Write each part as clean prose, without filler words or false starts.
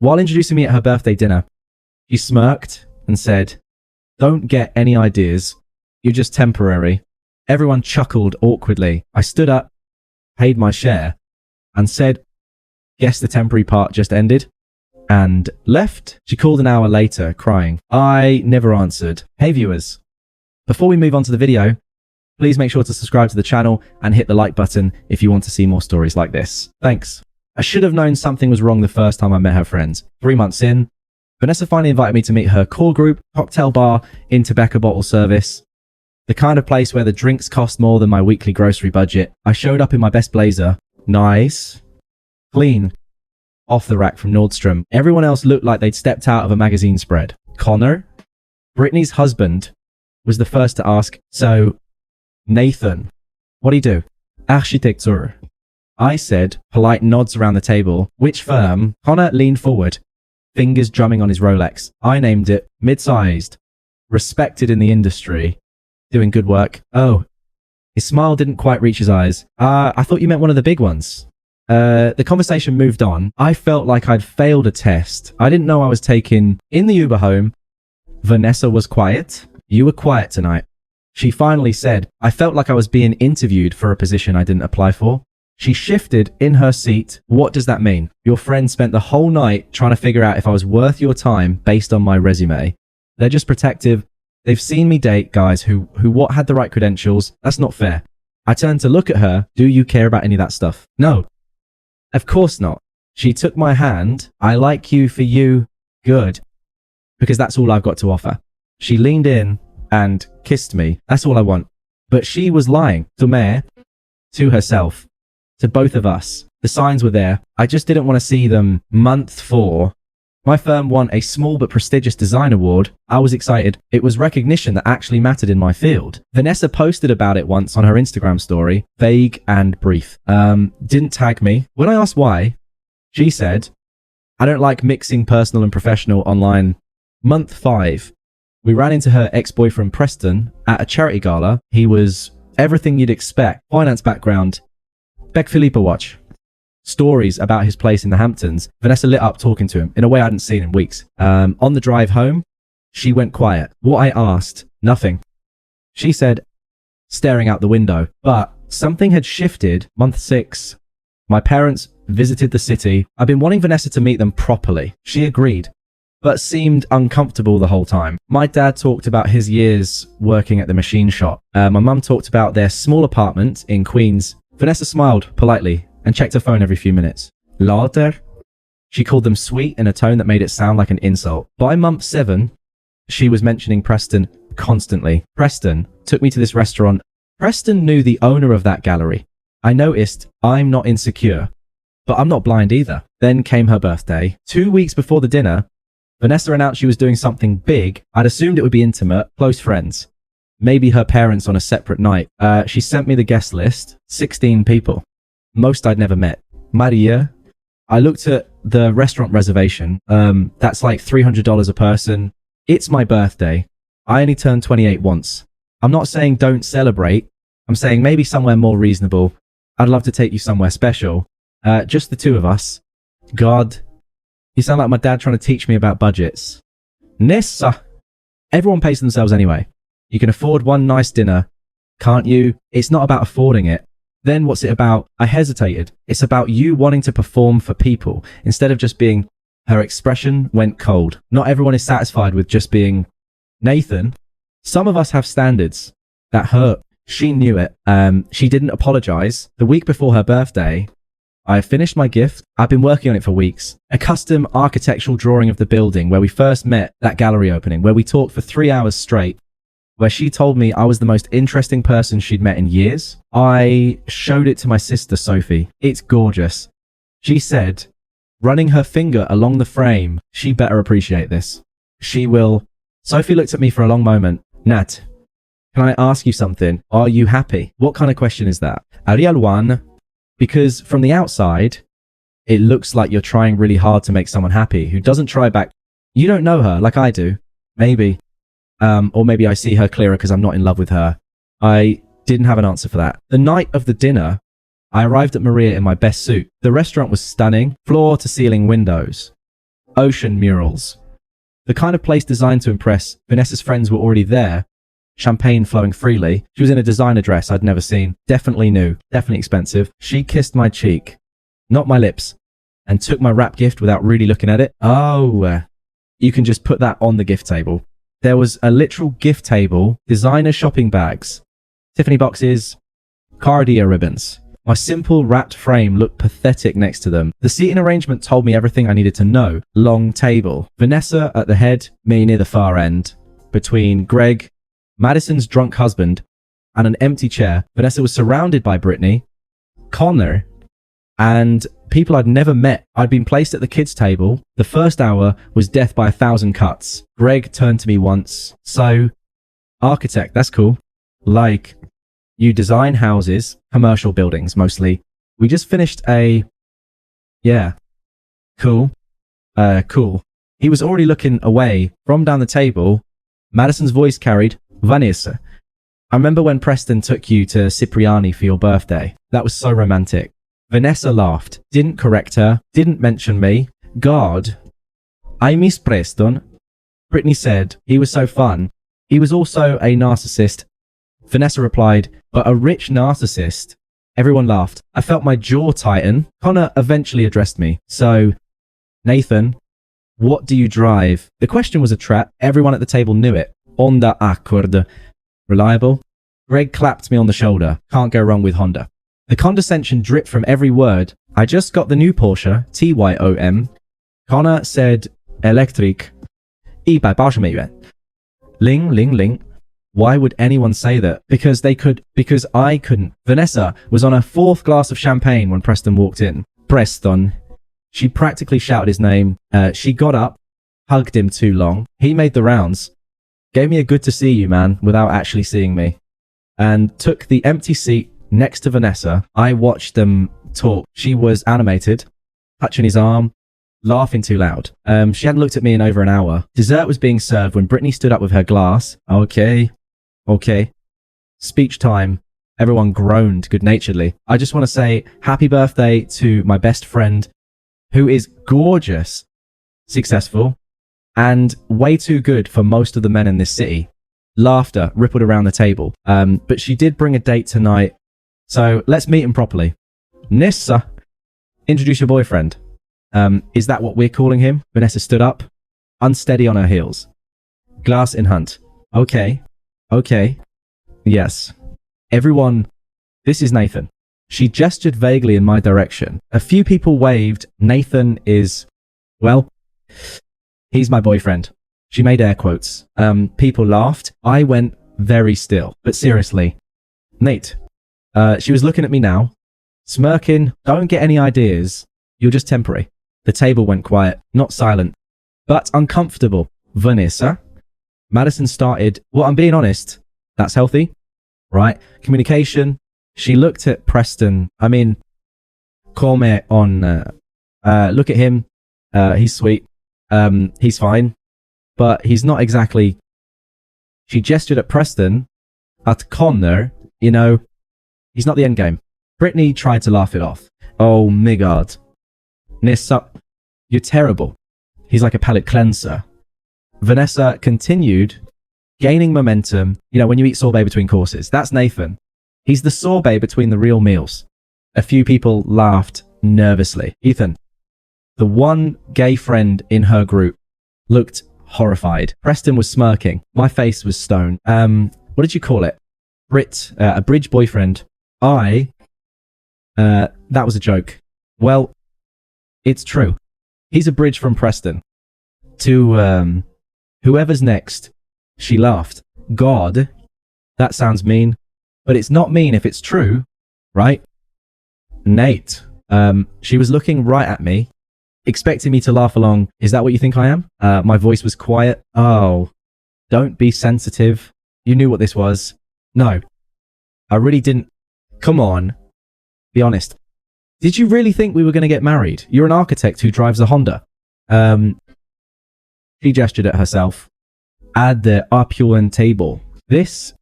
While introducing me at her birthday dinner, she smirked and said, "Don't get any ideas. You're just temporary." Everyone chuckled awkwardly. I stood up, paid my share, and said, "Guess the temporary part just ended," and left. She called an hour later, crying. I never answered. Hey viewers, before we move on to the video, please make sure to subscribe to the channel and hit the like button if you want to see more stories like this. Thanks. I should have known something was wrong the first time I met her friends. 3 months in, Vanessa finally invited me to meet her core group, cocktail bar in Tobacco bottle service. The kind of place where the drinks cost more than my weekly grocery budget. I showed up in my best blazer. Nice. Clean. Off the rack from Nordstrom. Everyone else looked like they'd stepped out of a magazine spread. Connor, Brittany's husband, was the first to ask, "So, Nathan, what do you do?" "Architecture." I said, polite nods around the table. "Which firm?" Connor leaned forward, fingers drumming on his Rolex. I named it. Mid-sized. Respected in the industry. Doing good work. Oh. His smile didn't quite reach his eyes. I thought you meant one of the big ones." The conversation moved on. I felt like I'd failed a test. I didn't know I was taken. In the Uber home, Vanessa was quiet. "You were quiet tonight." She finally said, "I felt like I was being interviewed for a position I didn't apply for." She shifted in her seat. "What does that mean?" "Your friend spent the whole night trying to figure out if I was worth your time based on my resume. They're just protective. They've seen me date guys who had the right credentials. That's not fair." I turned to look at her. "Do you care about any of that stuff?" "No. Of course not." She took my hand. "I like you for you. Good. Because that's all I've got to offer." She leaned in and kissed me. "That's all I want." But she was lying. To herself. To both of us. The signs were there. I just didn't want to see them. Month 4. My firm won a small but prestigious design award. I was excited. It was recognition that actually mattered in my field. Vanessa posted about it once on her Instagram story. Vague and brief. Didn't tag me. When I asked why, she said, "I don't like mixing personal and professional online." Month 5. We ran into her ex-boyfriend Preston at a charity gala. He was everything you'd expect. Finance background. Beck Filippo watch. Stories about his place in the Hamptons. Vanessa lit up talking to him in a way I hadn't seen in weeks. On the drive home, she went quiet. What I asked, nothing. She said, staring out the window. But something had shifted. Month 6. My parents visited the city. I've been wanting Vanessa to meet them properly. She agreed, but seemed uncomfortable the whole time. My dad talked about his years working at the machine shop. My mum talked about their small apartment in Queens. Vanessa smiled politely and checked her phone every few minutes. Later? She called them sweet in a tone that made it sound like an insult. By month 7, she was mentioning Preston constantly. Preston took me to this restaurant. Preston knew the owner of that gallery. I noticed I'm not insecure, but I'm not blind either. Then came her birthday. 2 weeks before the dinner, Vanessa announced she was doing something big. I'd assumed it would be intimate, close friends. Maybe her parents on a separate night. She sent me the guest list. 16 people. Most I'd never met. Maria. I looked at the restaurant reservation. That's like $300 a person. It's my birthday. I only turned 28 once. I'm not saying don't celebrate. I'm saying maybe somewhere more reasonable. I'd love to take you somewhere special. Just the two of us. God. You sound like my dad trying to teach me about budgets. Nessa. Everyone pays for themselves anyway. You can afford one nice dinner. Can't you? It's not about affording it. Then what's it about? I hesitated. It's about you wanting to perform for people instead of just being. Her expression went cold. Not everyone is satisfied with just being Nathan. Some of us have standards. That hurt. She knew it. She didn't apologize. The week before her birthday, I finished my gift. I've been working on it for weeks. A custom architectural drawing of the building where we first met, that gallery opening, where we talked for 3 hours straight, where she told me I was the most interesting person she'd met in years. I showed it to my sister, Sophie. It's gorgeous. She said, running her finger along the frame, she better appreciate this. She will. Sophie looked at me for a long moment. Nat, can I ask you something? Are you happy? What kind of question is that? Ariel 1, because from the outside, it looks like you're trying really hard to make someone happy who doesn't try back. You don't know her like I do. Maybe. Or maybe I see her clearer because I'm not in love with her. I didn't have an answer for that. The night of the dinner, I arrived at Maria in my best suit. The restaurant was stunning, floor to ceiling windows. ocean murals. The kind of place designed to impress. Vanessa's friends were already there. Champagne flowing freely. She was in a designer dress I'd never seen. Definitely new. Definitely expensive. She kissed my cheek, not my lips, and took my wrap gift without really looking at it. Oh, you can just put that on the gift table. There was a literal gift table, designer shopping bags, Tiffany boxes, Cartier ribbons. My simple wrapped frame looked pathetic next to them. The seating arrangement told me everything I needed to know. Long table. Vanessa at the head, me near the far end. Between Greg, Madison's drunk husband, and an empty chair. Vanessa was surrounded by Brittany, Connor, and people I'd never met. I'd been placed at the kids' table. The first hour was death by 1,000 cuts. Greg turned to me once. So, architect, that's cool. Like, you design houses, commercial buildings mostly. We just finished yeah. Cool. Cool. He was already looking away from down the table. Madison's voice carried, Vanessa. I remember when Preston took you to Cipriani for your birthday. That was so romantic. Vanessa laughed, didn't correct her, didn't mention me. God. I miss Preston. Brittany said, he was so fun. He was also a narcissist. Vanessa replied, but a rich narcissist. Everyone laughed. I felt my jaw tighten. Connor eventually addressed me. So, Nathan, what do you drive? The question was a trap. Everyone at the table knew it. Honda Accord. Reliable? Greg clapped me on the shoulder. Can't go wrong with Honda. The condescension dripped from every word. I just got the new Porsche, TYOM. Connor said, electric. 180美元. Ling, ling, ling. Why would anyone say that? Because I couldn't. Vanessa was on her 4th glass of champagne when Preston walked in. Preston. She practically shouted his name. She got up, hugged him too long. He made the rounds. Gave me a good to see you, man, without actually seeing me. And took the empty seat next to Vanessa. I watched them talk. She was animated, touching his arm, laughing too loud. She hadn't looked at me in over an hour. Dessert was being served when Brittany stood up with her glass. Okay. Speech time. Everyone groaned good-naturedly. I just want to say happy birthday to my best friend, who is gorgeous, successful, and way too good for most of the men in this city. Laughter rippled around the table. But she did bring a date tonight, so let's meet him properly. Nissa, introduce your boyfriend. Is that what we're calling him? Vanessa stood up, unsteady on her heels. Glass in hand. Okay. Yes. Everyone, this is Nathan. She gestured vaguely in my direction. A few people waved. Nathan is, well, he's my boyfriend. She made air quotes. People laughed. I went very still. But seriously, Nate. She was looking at me now, smirking. Don't get any ideas. You're just temporary. The table went quiet, not silent, but uncomfortable. Vanessa. Madison started, well, I'm being honest. That's healthy, right? Communication. She looked at Preston. I mean, comment on, look at him. He's sweet. He's fine, but he's not exactly. She gestured at Preston, at Connor, you know, he's not the end game. Brittany tried to laugh it off. Oh my God. Nissa, you're terrible. He's like a palate cleanser. Vanessa continued, gaining momentum. You know, when you eat sorbet between courses, that's Nathan. He's the sorbet between the real meals. A few people laughed nervously. Ethan, the one gay friend in her group, looked horrified. Preston was smirking. My face was stone. What did you call it? A bridge boyfriend. That was a joke. Well, it's true. He's a bridge from Preston to, whoever's next. She laughed. God, that sounds mean, but it's not mean if it's true, right? Nate, she was looking right at me, expecting me to laugh along. Is that what you think I am? My voice was quiet. Oh, don't be sensitive. You knew what this was. No, I really didn't. Come on, be honest. Did you really think we were going to get married? You're an architect who drives a Honda. She gestured at herself. At the opulent table. It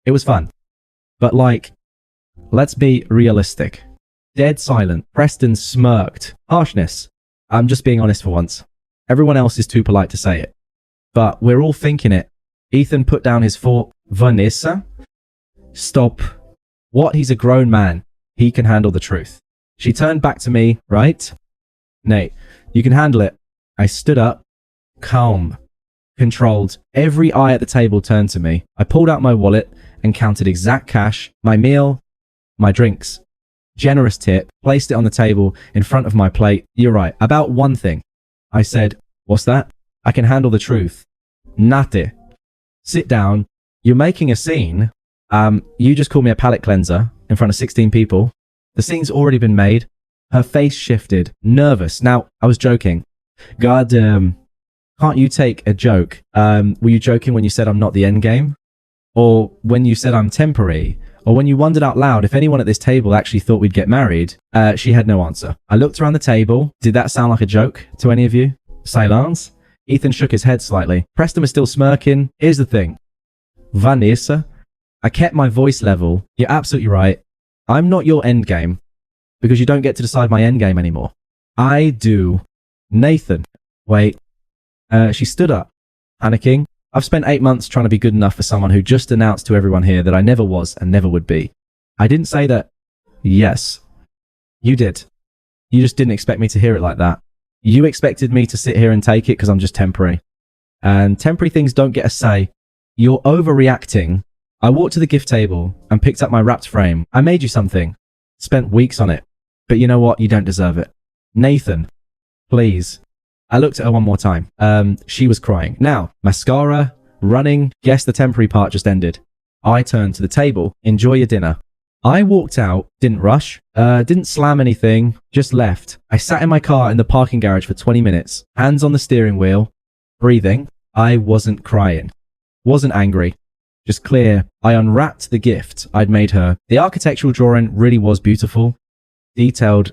was fun. But like, let's be realistic. Dead silent. Preston smirked. Harshness. I'm just being honest for once. Everyone else is too polite to say it. But we're all thinking it. Ethan put down his fork. Vanessa? Stop. What? He's a grown man. He can handle the truth. She turned back to me, right? Nate, you can handle it. I stood up, calm, controlled. Every eye at the table turned to me. I pulled out my wallet and counted exact cash, my meal, my drinks. Generous tip, placed it on the table in front of my plate. You're right, about one thing. I said, what's that? I can handle the truth. Nate. Sit down. You're making a scene. You just called me a palate cleanser in front of 16 people. The scene's already been made. Her face shifted, nervous. Now, I was joking. God, can't you take a joke? Were you joking when you said I'm not the end game? Or when you said I'm temporary? Or when you wondered out loud if anyone at this table actually thought we'd get married? She had no answer. I looked around the table. Did that sound like a joke to any of you? Silence? Ethan shook his head slightly. Preston was still smirking. Here's the thing. Vanessa? I kept my voice level. You're absolutely right. I'm not your end game. Because you don't get to decide my end game anymore. I do. Nathan. Wait. She stood up, panicking. I've spent 8 months trying to be good enough for someone who just announced to everyone here that I never was and never would be. I didn't say that. Yes. You did. You just didn't expect me to hear it like that. You expected me to sit here and take it because I'm just temporary. And temporary things don't get a say. You're overreacting. I walked to the gift table and picked up my wrapped frame. I made you something. Spent weeks on it. But you know what? You don't deserve it. Nathan, please. I looked at her one more time. She was crying. Now, mascara, running. Guess the temporary part just ended. I turned to the table. Enjoy your dinner. I walked out, didn't rush, didn't slam anything, just left. I sat in my car in the parking garage for 20 minutes, hands on the steering wheel, breathing. I wasn't crying, wasn't angry, just clear. I unwrapped the gift I'd made her. The architectural drawing really was beautiful, detailed,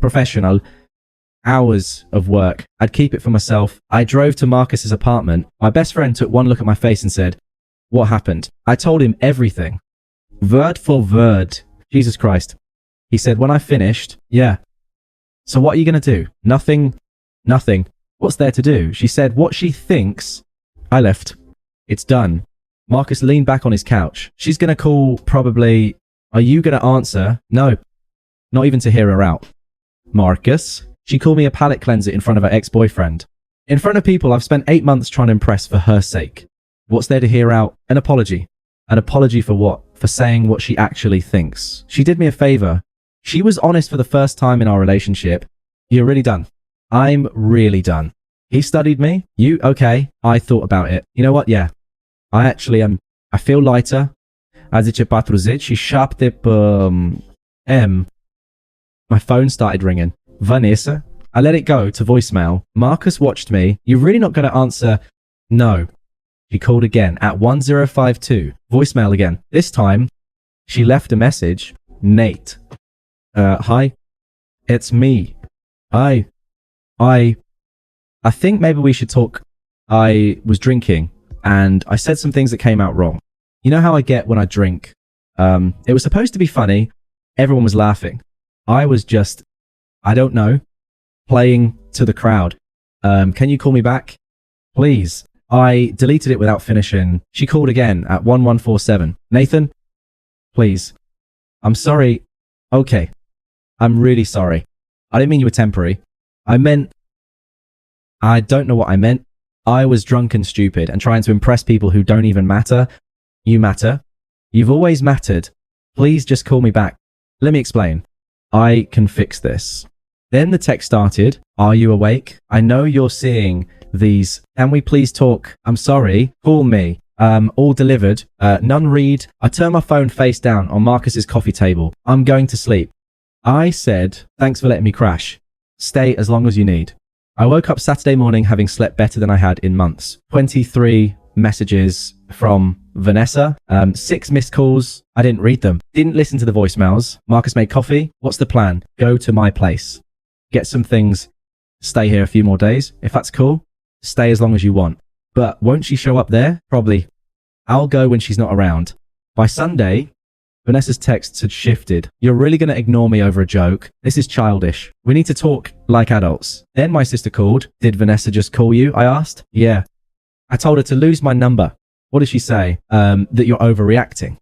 professional. Hours of work. I'd keep it for myself. I drove to Marcus's apartment. My best friend took one look at my face and said, what happened? I told him everything. Word for word. Jesus Christ. He said, when I finished, yeah. So what are you going to do? Nothing. Nothing. What's there to do? She said what she thinks. I left. It's done. Marcus leaned back on his couch. She's going to call probably. Are you going to answer? No. Not even to hear her out. Marcus. She called me a palate cleanser in front of her ex-boyfriend. In front of people I've spent 8 months trying to impress for her sake. What's there to hear out? An apology. An apology for what? For saying what she actually thinks. She did me a favor. She was honest for the first time in our relationship. You're really done. I'm really done. He studied me. You? Okay. I thought about it. You know what? Yeah. I actually am. I feel lighter. A 4:07 M. My phone started ringing. Vanessa? I let it go to voicemail. Marcus watched me. You're really not going to answer? No. She called again at 1052. Voicemail again. This time, she left a message. Nate. Hi. It's me. I think maybe we should talk. I was drinking and I said some things that came out wrong. You know how I get when I drink? It was supposed to be funny. Everyone was laughing. I was just, I don't know, playing to the crowd. Can you call me back? Please. I deleted it without finishing. She called again at 1147. Nathan? Please. I'm sorry. Okay. I'm really sorry. I didn't mean you were temporary. I don't know what I meant. I was drunk and stupid and trying to impress people who don't even matter. You matter. You've always mattered. Please just call me back. Let me explain. I can fix this. Then the text started. Are you awake? I know you're seeing these. Can we please talk? I'm sorry. Call me. All delivered. None read. I turned my phone face down on Marcus's coffee table. I'm going to sleep. I said, thanks for letting me crash. Stay as long as you need. I woke up Saturday morning having slept better than I had in months. 23 messages from Vanessa. 6 missed calls. I didn't read them. Didn't listen to the voicemails. Marcus made coffee. What's the plan? Go to my place. Get some things. Stay here a few more days. If that's cool, stay as long as you want. But won't she show up there? Probably. I'll go when she's not around. By Sunday, Vanessa's texts had shifted. You're really going to ignore me over a joke? This is childish. We need to talk like adults. Then my sister called. Did Vanessa just call you? I asked. Yeah. I told her to lose my number. What did she say? That you're overreacting.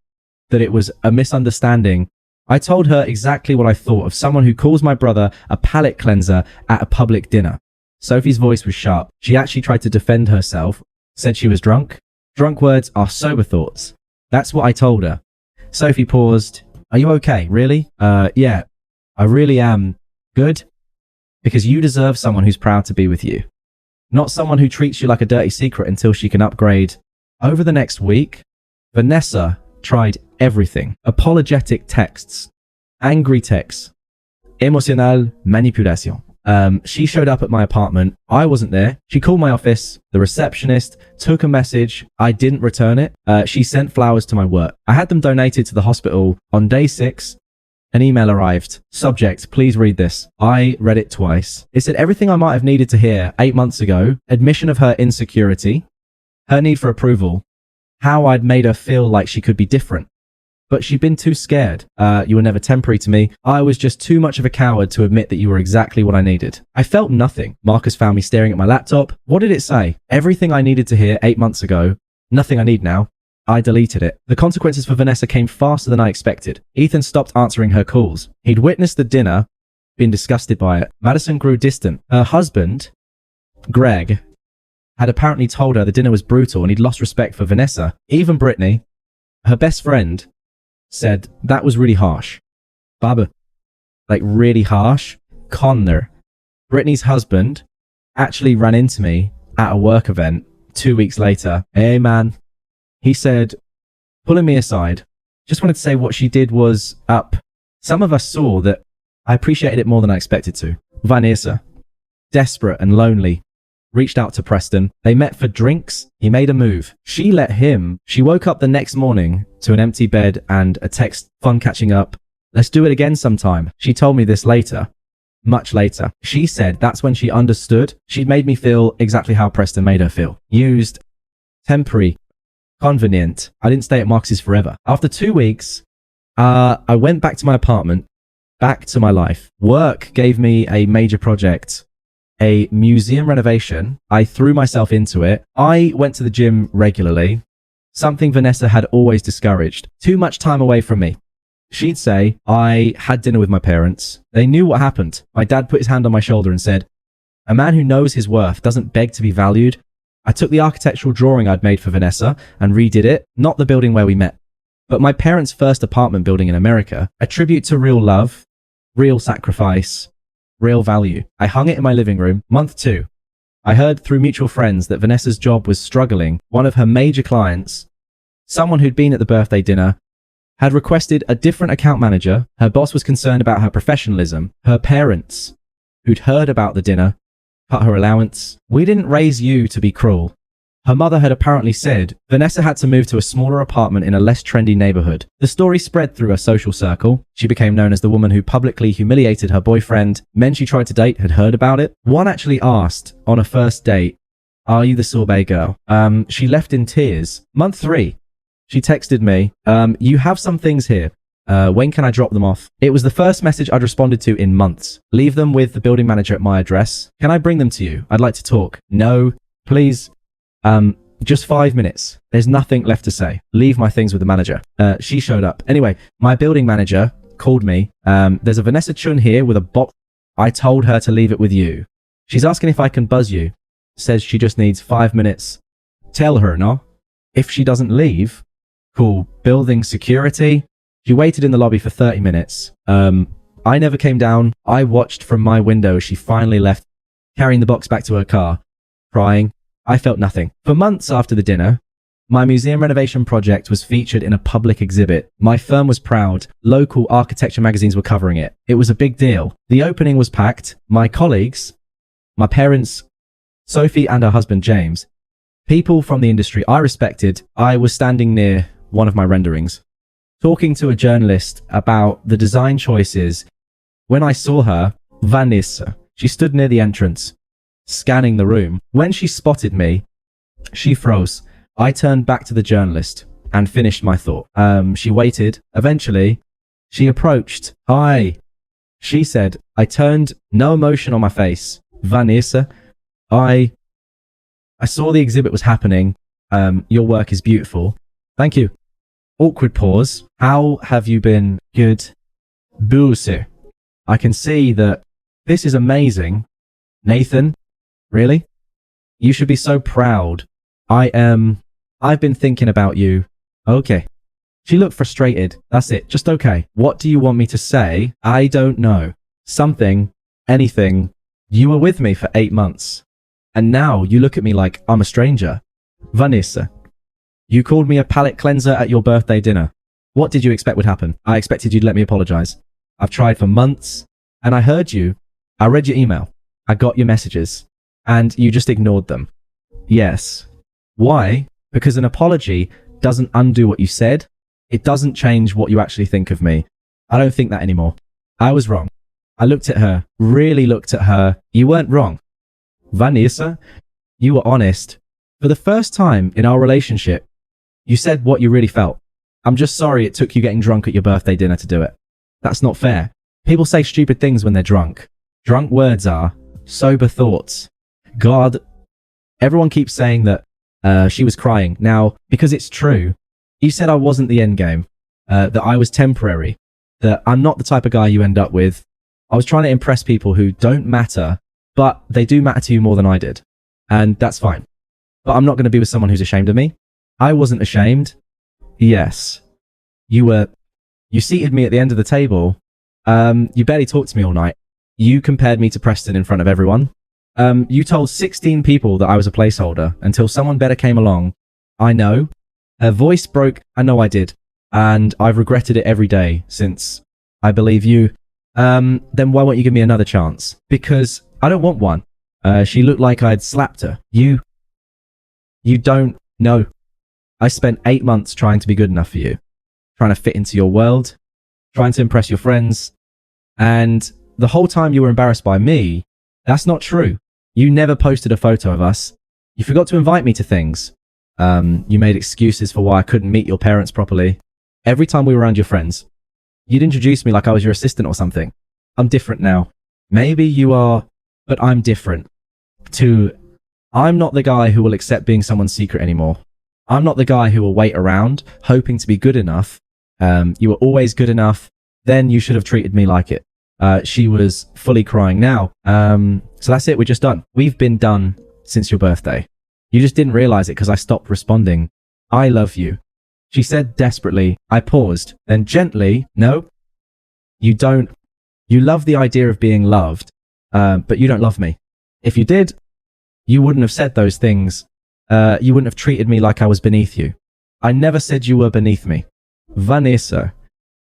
That it was a misunderstanding. I told her exactly what I thought of someone who calls my brother a palate cleanser at a public dinner. Sophie's voice was sharp. She actually tried to defend herself. Said she was drunk. Drunk words are sober thoughts. That's what I told her. Sophie paused. Are you okay? Really? Yeah. I really am. Good? Because you deserve someone who's proud to be with you. Not someone who treats you like a dirty secret until she can upgrade. Over the next week, Vanessa tried everything. Apologetic texts. Angry texts. Emocional manipulation. She showed up at my apartment. I wasn't there. She called my office. The receptionist took a message. I didn't return it. She sent flowers to my work. I had them donated to the hospital. On day 6, an email arrived. Subject, please read this. I read it twice. It said everything I might have needed to hear 8 months ago. Admission of her insecurity. Her need for approval. How I'd made her feel like she could be different. But she'd been too scared. You were never temporary to me. I was just too much of a coward to admit that you were exactly what I needed. I felt nothing. Marcus found me staring at my laptop. What did it say? Everything I needed to hear 8 months ago. Nothing I need now. I deleted it. The consequences for Vanessa came faster than I expected. Ethan stopped answering her calls. He'd witnessed the dinner, been disgusted by it. Madison grew distant. Her husband, Greg, had apparently told her the dinner was brutal and he'd lost respect for Vanessa. Even Brittany, her best friend, said that was really harsh. Baba, like really harsh. Connor, Brittany's husband, actually ran into me at a work event 2 weeks later. Hey man, he said, pulling me aside, just wanted to say what she did was up. Some of us saw that. I appreciated it more than I expected to. Vanessa, desperate and lonely, reached out to Preston. They met for drinks. He made a move. She let him. She woke up the next morning to an empty bed and a text, fun catching up. Let's do it again sometime. She told me this later. Much later. She said that's when she understood. She'd made me feel exactly how Preston made her feel. Used. Temporary. Convenient. I didn't stay at Marcus's forever. After 2 weeks, I went back to my apartment. Back to my life. Work gave me a major project. A museum renovation. I threw myself into it. I went to the gym regularly, something Vanessa had always discouraged. Too much time away from me. She'd say, I had dinner with my parents. They knew what happened. My dad put his hand on my shoulder and said, a man who knows his worth doesn't beg to be valued. I took the architectural drawing I'd made for Vanessa and redid it, not the building where we met, but my parents' first apartment building in America, a tribute to real love, real sacrifice, real value. I hung it in my living room. Month 2. I heard through mutual friends that Vanessa's job was struggling. One of her major clients, someone who'd been at the birthday dinner, had requested a different account manager. Her boss was concerned about her professionalism. Her parents, who'd heard about the dinner, cut her allowance. We didn't raise you to be cruel. Her mother had apparently said Vanessa had to move to a smaller apartment in a less trendy neighborhood. The story spread through her social circle. She became known as the woman who publicly humiliated her boyfriend. Men she tried to date had heard about it. One actually asked on a first date, are you the sorbet girl? She left in tears. Month 3. She texted me, you have some things here. When can I drop them off? It was the first message I'd responded to in months. Leave them with the building manager at my address. Can I bring them to you? I'd like to talk. No, please. Just 5 minutes. There's nothing left to say. Leave my things with the manager. She showed up. Anyway, my building manager called me. There's a Vanessa Chun here with a box. I told her to leave it with you. She's asking if I can buzz you. Says she just needs 5 minutes. Tell her, no? If she doesn't leave, call building security. She waited in the lobby for 30 minutes. I never came down. I watched from my window as she finally left, carrying the box back to her car, crying. I felt nothing. For months after the dinner, my museum renovation project was featured in a public exhibit. My firm was proud. Local architecture magazines were covering it. It was a big deal. The opening was packed. My colleagues, my parents, Sophie and her husband James, people from the industry I respected. I was standing near one of my renderings, talking to a journalist about the design choices. When I saw her, Vanessa, she stood near the entrance, scanning the room. When she spotted me, she froze. I turned back to the journalist. and finished my thought. She waited. Eventually, she approached. Hi. She said. I turned, no emotion on my face. Vanessa, I saw the exhibit was happening. Your work is beautiful. Thank you. Awkward pause. How have you been? Good. Booser. I can see that this is amazing. Nathan, really? You should be so proud. I've been thinking about you. Okay. She looked frustrated. That's it. Just okay. What do you want me to say? I don't know. Something. Anything. You were with me for 8 months. And now you look at me like I'm a stranger. Vanessa. You called me a palate cleanser at your birthday dinner. What did you expect would happen? I expected you'd let me apologize. I've tried for months. And I heard you. I read your email. I got your messages. And you just ignored them. Yes. Why? Because an apology doesn't undo what you said. It doesn't change what you actually think of me. I don't think that anymore. I was wrong. I looked at her, really looked at her. You weren't wrong. Vanessa, you were honest. For the first time in our relationship, you said what you really felt. I'm just sorry it took you getting drunk at your birthday dinner to do it. That's not fair. People say stupid things when they're drunk. Drunk words are sober thoughts. God, everyone keeps saying that she was crying. Now, because it's true, you said I wasn't the end game, that I was temporary, that I'm not the type of guy you end up with. I was trying to impress people who don't matter, but they do matter to you more than I did. And that's fine. But I'm not going to be with someone who's ashamed of me. I wasn't ashamed. Yes. You seated me at the end of the table. You barely talked to me all night. You compared me to Preston in front of everyone. You told 16 people that I was a placeholder until someone better came along. I know. Her voice broke. I know I did. And I've regretted it every day since I believe you. Then why won't you give me another chance? Because I don't want one. She looked like I'd slapped her. You don't know. I spent 8 months trying to be good enough for you. Trying to fit into your world. Trying to impress your friends. And the whole time you were embarrassed by me. That's not true. You never posted a photo of us. You forgot to invite me to things. You made excuses for why I couldn't meet your parents properly. Every time we were around your friends, you'd introduce me like I was your assistant or something. I'm different now. Maybe you are, but I'm different. I'm not the guy who will accept being someone's secret anymore. I'm not the guy who will wait around, hoping to be good enough. You were always good enough. Then you should have treated me like it. She was fully crying now. So that's it. We're just done. We've been done since your birthday. You just didn't realize it because I stopped responding. I love you. She said desperately. I paused. Then gently, no, you don't. You love the idea of being loved, but you don't love me. If you did, you wouldn't have said those things. You wouldn't have treated me like I was beneath you. I never said you were beneath me. Vanessa,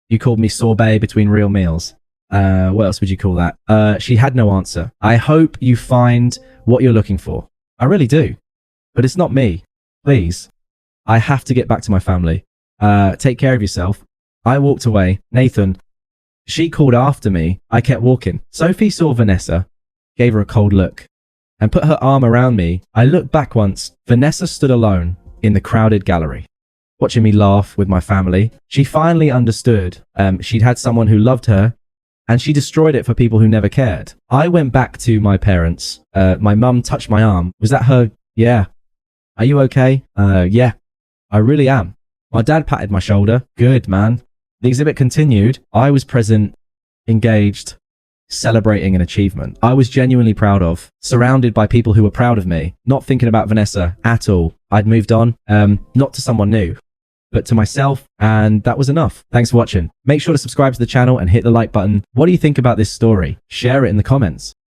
you called me sorbet between real meals. What else would you call that? She had no answer. I hope you find what you're looking for. I really do. But it's not me. Please. I have to get back to my family. Take care of yourself. I walked away. Nathan. She called after me. I kept walking. Sophie saw Vanessa, gave her a cold look, and put her arm around me. I looked back once. Vanessa stood alone in the crowded gallery, watching me laugh with my family. She finally understood. She'd had someone who loved her, and she destroyed it for people who never cared. I went back to my parents. My mum touched my arm. Was that her? Yeah. Are you okay? Yeah. I really am. My dad patted my shoulder. Good, man. The exhibit continued. I was present, engaged, celebrating an achievement I was genuinely proud of, surrounded by people who were proud of me, not thinking about Vanessa at all. I'd moved on, not to someone new, but to myself, and that was enough. Thanks for watching. Make sure to subscribe to the channel and hit the like button. What do you think about this story? Share it in the comments.